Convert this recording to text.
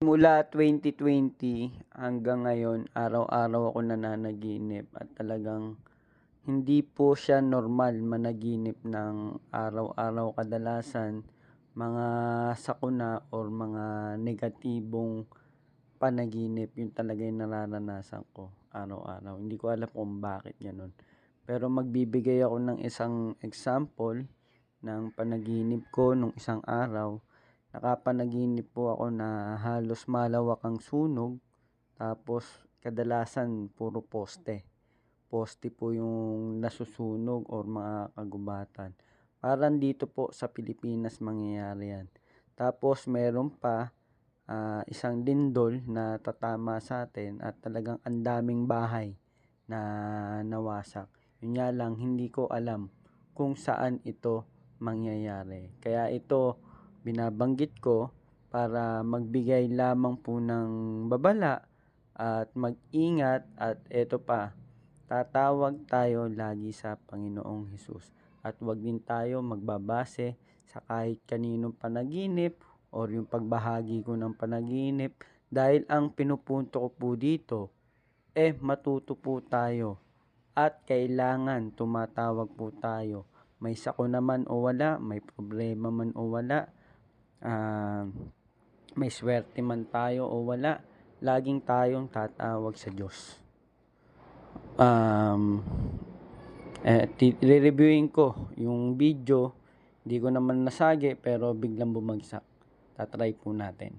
Mula 2020 hanggang ngayon, araw-araw ako nananaginip at talagang hindi po siya normal managinip ng araw-araw. Kadalasan mga sakuna or mga negatibong panaginip, yun talaga yung nararanasan ko araw-araw. Hindi ko alam kung bakit gano'n. Pero magbibigay ako ng isang example ng panaginip ko nung isang araw. Nakapanaginip po ako na halos malawak ang sunog, tapos kadalasan puro poste. Poste po yung nasusunog or mga kagubatan. Parang dito po sa Pilipinas mangyayari yan. Tapos meron pa isang lindol na tatama sa atin at talagang ang daming bahay na nawasak. Yun nga lang, hindi ko alam kung saan ito mangyayari. Kaya ito binabanggit ko para magbigay lamang po ng babala at mag-ingat. At ito pa, tatawag tayo lagi sa Panginoong Hesus at wag din tayo magbabase sa kahit kaninong panaginip or yung pagbahagi ko ng panaginip, dahil ang pinupunto ko po dito matuto po tayo at kailangan tumatawag po tayo. May sakuna man o wala, may problema man o wala, may swerte man tayo o wala, laging tayong tatawag sa Diyos. Re-reviewin ko yung video, hindi ko naman nasagi pero biglang bumagsak. Tatry po natin.